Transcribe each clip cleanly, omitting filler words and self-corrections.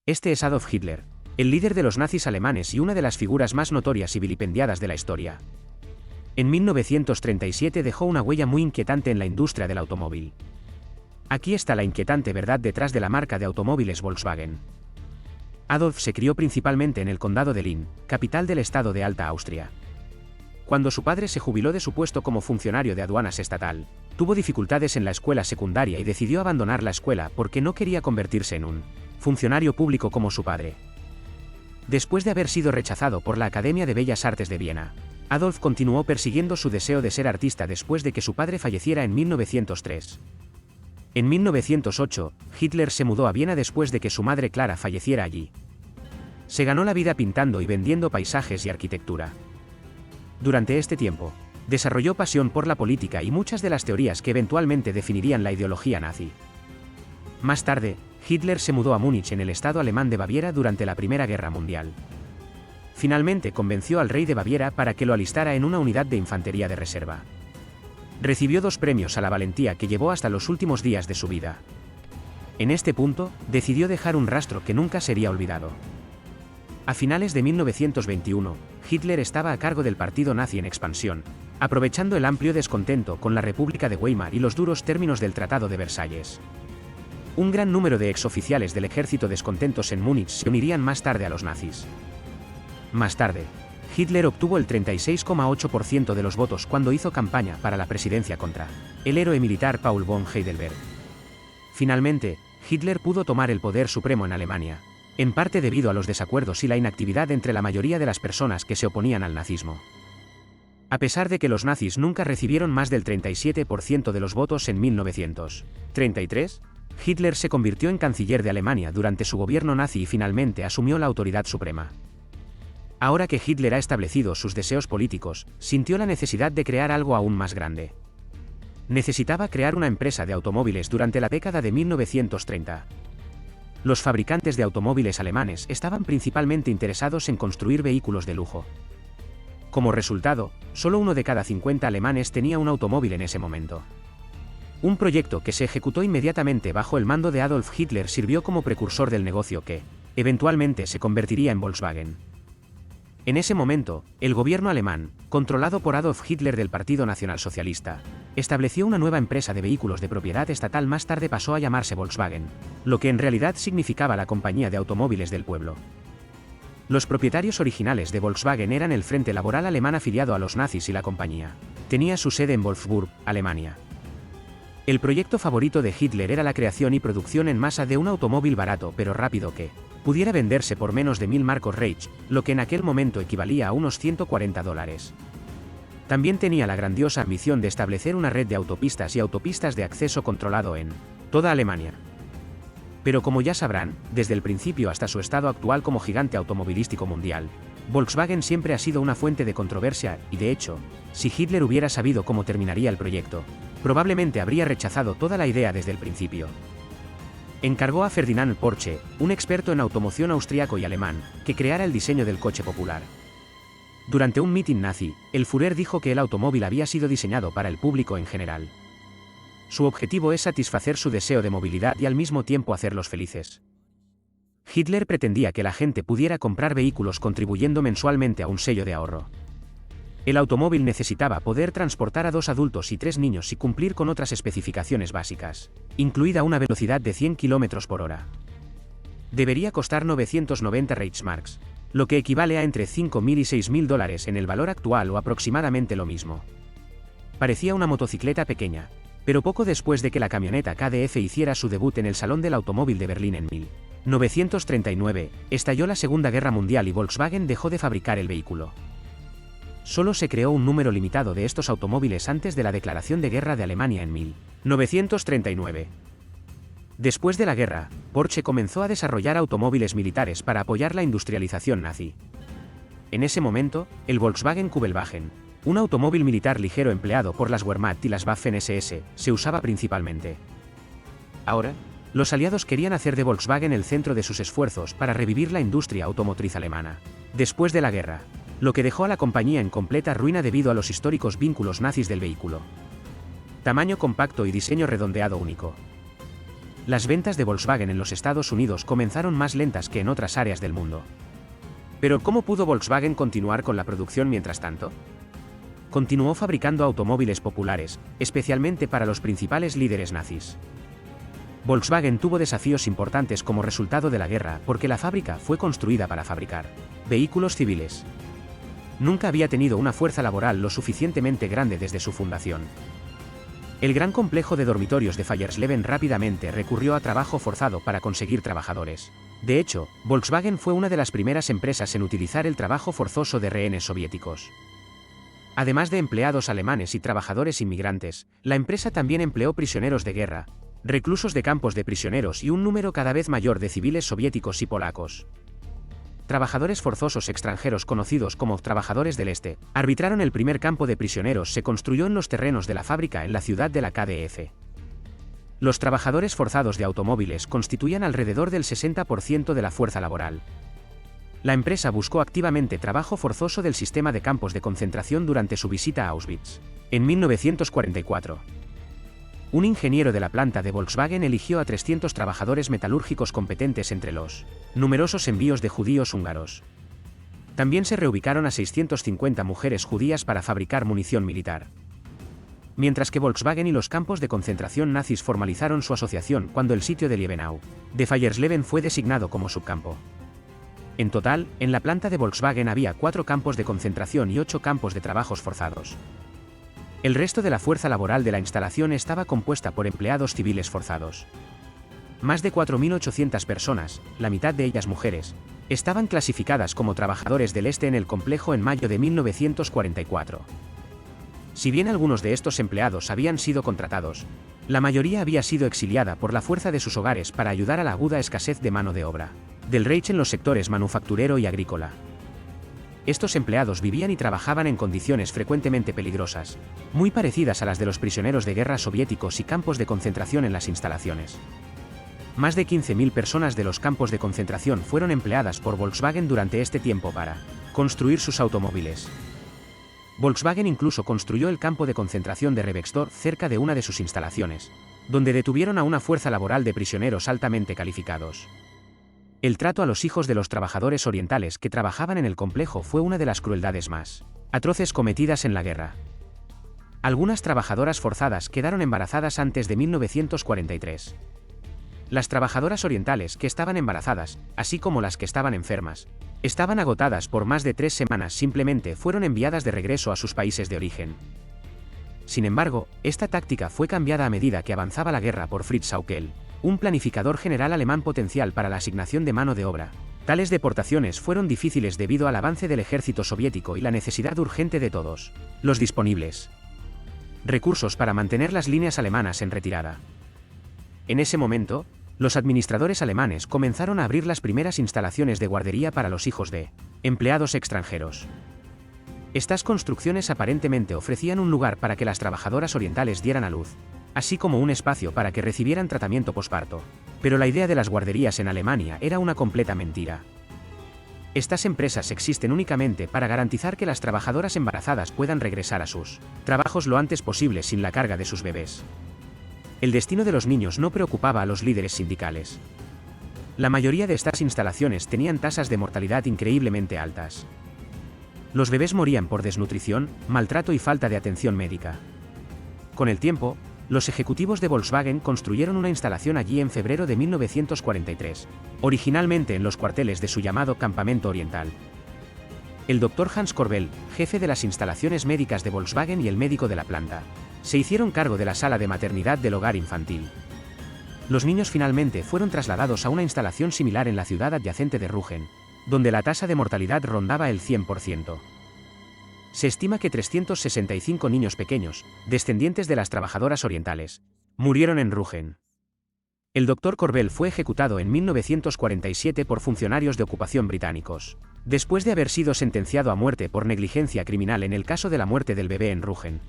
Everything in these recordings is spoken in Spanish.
Este es Adolf Hitler, el líder de los nazis alemanes y una de las figuras más notorias y vilipendiadas de la historia. En 1937 dejó una huella muy inquietante en la industria del automóvil. Aquí está la inquietante verdad detrás de la marca de automóviles Volkswagen. Adolf se crió principalmente en el condado de Linz, capital del estado de Alta Austria. Cuando su padre se jubiló de su puesto como funcionario de aduanas estatal, tuvo dificultades en la escuela secundaria y decidió abandonar la escuela porque no quería convertirse en un funcionario público como su padre. Después de haber sido rechazado por la Academia de Bellas Artes de Viena, Adolf continuó persiguiendo su deseo de ser artista después de que su padre falleciera en 1903. En 1908, Hitler se mudó a Viena después de que su madre Clara falleciera allí. Se ganó la vida pintando y vendiendo paisajes y arquitectura. Durante este tiempo, desarrolló pasión por la política y muchas de las teorías que eventualmente definirían la ideología nazi. Más tarde, Hitler se mudó a Múnich en el estado alemán de Baviera durante la Primera Guerra Mundial. Finalmente convenció al rey de Baviera para que lo alistara en una unidad de infantería de reserva. Recibió 2 premios a la valentía que llevó hasta los últimos días de su vida. En este punto, decidió dejar un rastro que nunca sería olvidado. A finales de 1921, Hitler estaba a cargo del partido nazi en expansión, aprovechando el amplio descontento con la República de Weimar y los duros términos del Tratado de Versalles. Un gran número de exoficiales del ejército descontentos en Múnich se unirían más tarde a los nazis. Más tarde, Hitler obtuvo el 36,8% de los votos cuando hizo campaña para la presidencia contra el héroe militar Paul von Heidelberg. Finalmente, Hitler pudo tomar el poder supremo en Alemania, en parte debido a los desacuerdos y la inactividad entre la mayoría de las personas que se oponían al nazismo. A pesar de que los nazis nunca recibieron más del 37% de los votos en 1933, Hitler se convirtió en canciller de Alemania durante su gobierno nazi y finalmente asumió la autoridad suprema. Ahora que Hitler ha establecido sus deseos políticos, sintió la necesidad de crear algo aún más grande. Necesitaba crear una empresa de automóviles durante la década de 1930. Los fabricantes de automóviles alemanes estaban principalmente interesados en construir vehículos de lujo. Como resultado, solo 1 de cada 50 alemanes tenía un automóvil en ese momento. Un proyecto que se ejecutó inmediatamente bajo el mando de Adolf Hitler sirvió como precursor del negocio que, eventualmente, se convertiría en Volkswagen. En ese momento, el gobierno alemán, controlado por Adolf Hitler del Partido Nacionalsocialista, estableció una nueva empresa de vehículos de propiedad estatal. Más tarde pasó a llamarse Volkswagen, lo que en realidad significaba la compañía de automóviles del pueblo. Los propietarios originales de Volkswagen eran el Frente Laboral Alemán afiliado a los nazis y la compañía tenía su sede en Wolfsburg, Alemania. El proyecto favorito de Hitler era la creación y producción en masa de un automóvil barato pero rápido que pudiera venderse por menos de 1000 marcos Reich, lo que en aquel momento equivalía a unos $140. También tenía la grandiosa ambición de establecer una red de autopistas y autopistas de acceso controlado en toda Alemania. Pero como ya sabrán, desde el principio hasta su estado actual como gigante automovilístico mundial, Volkswagen siempre ha sido una fuente de controversia y, de hecho, si Hitler hubiera sabido cómo terminaría el proyecto, probablemente habría rechazado toda la idea desde el principio. Encargó a Ferdinand Porsche, un experto en automoción austriaco y alemán, que creara el diseño del coche popular. Durante un mitin nazi, el Führer dijo que el automóvil había sido diseñado para el público en general. Su objetivo es satisfacer su deseo de movilidad y al mismo tiempo hacerlos felices. Hitler pretendía que la gente pudiera comprar vehículos contribuyendo mensualmente a un sello de ahorro. El automóvil necesitaba poder transportar a 2 adultos y 3 niños y cumplir con otras especificaciones básicas, incluida una velocidad de 100 km por hora. Debería costar 990 Reichsmarks, lo que equivale a entre $5.000 y $6.000 en el valor actual o aproximadamente lo mismo. Parecía una motocicleta pequeña, pero poco después de que la camioneta KDF hiciera su debut en el Salón del Automóvil de Berlín en 1939, estalló la Segunda Guerra Mundial y Volkswagen dejó de fabricar el vehículo. Solo se creó un número limitado de estos automóviles antes de la declaración de guerra de Alemania en 1939. Después de la guerra, Porsche comenzó a desarrollar automóviles militares para apoyar la industrialización nazi. En ese momento, el Volkswagen Kübelwagen, un automóvil militar ligero empleado por las Wehrmacht y las Waffen-SS, se usaba principalmente. Ahora, los aliados querían hacer de Volkswagen el centro de sus esfuerzos para revivir la industria automotriz alemana. Después de la guerra, lo que dejó a la compañía en completa ruina debido a los históricos vínculos nazis del vehículo. Tamaño compacto y diseño redondeado único. Las ventas de Volkswagen en los Estados Unidos comenzaron más lentas que en otras áreas del mundo. Pero ¿cómo pudo Volkswagen continuar con la producción mientras tanto? Continuó fabricando automóviles populares, especialmente para los principales líderes nazis. Volkswagen tuvo desafíos importantes como resultado de la guerra porque la fábrica fue construida para fabricar vehículos civiles. Nunca había tenido una fuerza laboral lo suficientemente grande desde su fundación. El gran complejo de dormitorios de Fallersleben rápidamente recurrió a trabajo forzado para conseguir trabajadores. De hecho, Volkswagen fue una de las primeras empresas en utilizar el trabajo forzoso de rehenes soviéticos. Además de empleados alemanes y trabajadores inmigrantes, la empresa también empleó prisioneros de guerra, reclusos de campos de prisioneros y un número cada vez mayor de civiles soviéticos y polacos. Trabajadores forzosos extranjeros conocidos como trabajadores del Este, arbitraron el primer campo de prisioneros se construyó en los terrenos de la fábrica en la ciudad de la KDF. Los trabajadores forzados de automóviles constituían alrededor del 60% de la fuerza laboral. La empresa buscó activamente trabajo forzoso del sistema de campos de concentración durante su visita a Auschwitz. En 1944. Un ingeniero de la planta de Volkswagen eligió a 300 trabajadores metalúrgicos competentes entre los numerosos envíos de judíos húngaros. También se reubicaron a 650 mujeres judías para fabricar munición militar. Mientras que Volkswagen y los campos de concentración nazis formalizaron su asociación cuando el sitio de Liebenau, de Fallersleben fue designado como subcampo. En total, en la planta de Volkswagen había 4 campos de concentración y 8 campos de trabajos forzados. El resto de la fuerza laboral de la instalación estaba compuesta por empleados civiles forzados. Más de 4.800 personas, la mitad de ellas mujeres, estaban clasificadas como trabajadores del Este en el complejo en mayo de 1944. Si bien algunos de estos empleados habían sido contratados, la mayoría había sido exiliada por la fuerza de sus hogares para ayudar a la aguda escasez de mano de obra del Reich en los sectores manufacturero y agrícola. Estos empleados vivían y trabajaban en condiciones frecuentemente peligrosas, muy parecidas a las de los prisioneros de guerra soviéticos y campos de concentración en las instalaciones. Más de 15.000 personas de los campos de concentración fueron empleadas por Volkswagen durante este tiempo para construir sus automóviles. Volkswagen incluso construyó el campo de concentración de Rebexdorf cerca de una de sus instalaciones, donde detuvieron a una fuerza laboral de prisioneros altamente calificados. El trato a los hijos de los trabajadores orientales que trabajaban en el complejo fue una de las crueldades más atroces cometidas en la guerra. Algunas trabajadoras forzadas quedaron embarazadas antes de 1943. Las trabajadoras orientales que estaban embarazadas, así como las que estaban enfermas, estaban agotadas por más de 3 semanas simplemente fueron enviadas de regreso a sus países de origen. Sin embargo, esta táctica fue cambiada a medida que avanzaba la guerra por Fritz Sauckel, un planificador general alemán potencial para la asignación de mano de obra. Tales deportaciones fueron difíciles debido al avance del ejército soviético y la necesidad urgente de todos los disponibles recursos para mantener las líneas alemanas en retirada. En ese momento, los administradores alemanes comenzaron a abrir las primeras instalaciones de guardería para los hijos de empleados extranjeros. Estas construcciones aparentemente ofrecían un lugar para que las trabajadoras orientales dieran a luz, así como un espacio para que recibieran tratamiento posparto. Pero la idea de las guarderías en Alemania era una completa mentira. Estas empresas existen únicamente para garantizar que las trabajadoras embarazadas puedan regresar a sus trabajos lo antes posible sin la carga de sus bebés. El destino de los niños no preocupaba a los líderes sindicales. La mayoría de estas instalaciones tenían tasas de mortalidad increíblemente altas. Los bebés morían por desnutrición, maltrato y falta de atención médica. Con el tiempo, los ejecutivos de Volkswagen construyeron una instalación allí en febrero de 1943, originalmente en los cuarteles de su llamado Campamento Oriental. El Dr. Hans Korbel, jefe de las instalaciones médicas de Volkswagen y el médico de la planta, se hicieron cargo de la sala de maternidad del hogar infantil. Los niños finalmente fueron trasladados a una instalación similar en la ciudad adyacente de Rügen, donde la tasa de mortalidad rondaba el 100%. Se estima que 365 niños pequeños, descendientes de las trabajadoras orientales, murieron en Rügen. El Dr. Korbel fue ejecutado en 1947 por funcionarios de ocupación británicos, después de haber sido sentenciado a muerte por negligencia criminal en el caso de la muerte del bebé en Rügen.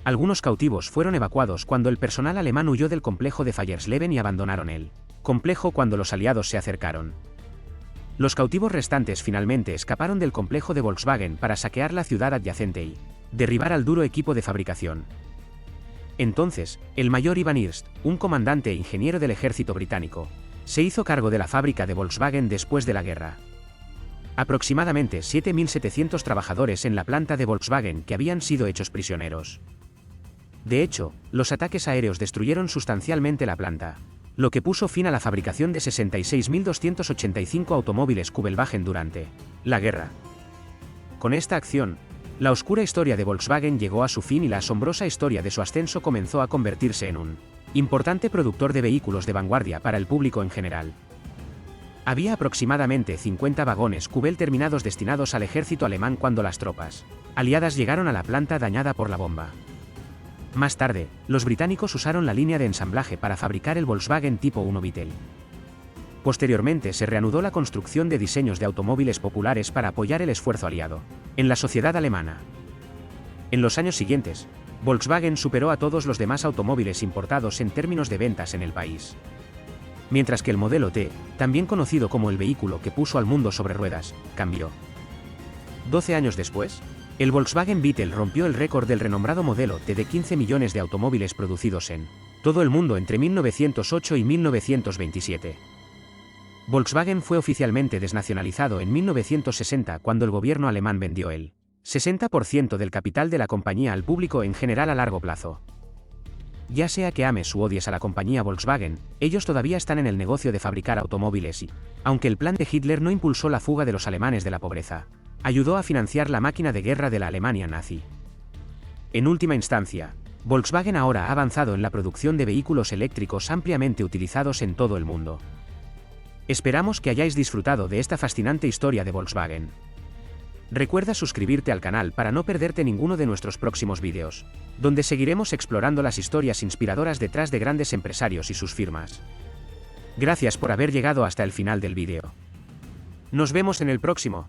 Algunos cautivos fueron evacuados cuando el personal alemán huyó del complejo de Fallersleben y abandonaron el complejo cuando los aliados se acercaron. Los cautivos restantes finalmente escaparon del complejo de Volkswagen para saquear la ciudad adyacente y derribar al duro equipo de fabricación. Entonces, el mayor Ivan Hirst, un comandante e ingeniero del ejército británico, se hizo cargo de la fábrica de Volkswagen después de la guerra. Aproximadamente 7.700 trabajadores en la planta de Volkswagen que habían sido hechos prisioneros. De hecho, los ataques aéreos destruyeron sustancialmente la planta, lo que puso fin a la fabricación de 66.285 automóviles Kübelwagen durante la guerra. Con esta acción, la oscura historia de Volkswagen llegó a su fin y la asombrosa historia de su ascenso comenzó a convertirse en un importante productor de vehículos de vanguardia para el público en general. Había aproximadamente 50 vagones Kübel terminados destinados al ejército alemán cuando las tropas aliadas llegaron a la planta dañada por la bomba. Más tarde, los británicos usaron la línea de ensamblaje para fabricar el Volkswagen Tipo 1 Beetle. Posteriormente se reanudó la construcción de diseños de automóviles populares para apoyar el esfuerzo aliado en la sociedad alemana. En los años siguientes, Volkswagen superó a todos los demás automóviles importados en términos de ventas en el país. Mientras que el modelo T, también conocido como el vehículo que puso al mundo sobre ruedas, cambió. 12 años después, el Volkswagen Beetle rompió el récord del renombrado modelo T de 15 millones de automóviles producidos en todo el mundo entre 1908 y 1927. Volkswagen fue oficialmente desnacionalizado en 1960 cuando el gobierno alemán vendió el 60% del capital de la compañía al público en general a largo plazo. Ya sea que ames u odies a la compañía Volkswagen, ellos todavía están en el negocio de fabricar automóviles y, aunque el plan de Hitler no impulsó la fuga de los alemanes de la pobreza, ayudó a financiar la máquina de guerra de la Alemania nazi. En última instancia, Volkswagen ahora ha avanzado en la producción de vehículos eléctricos ampliamente utilizados en todo el mundo. Esperamos que hayáis disfrutado de esta fascinante historia de Volkswagen. Recuerda suscribirte al canal para no perderte ninguno de nuestros próximos vídeos, donde seguiremos explorando las historias inspiradoras detrás de grandes empresarios y sus firmas. Gracias por haber llegado hasta el final del vídeo. Nos vemos en el próximo.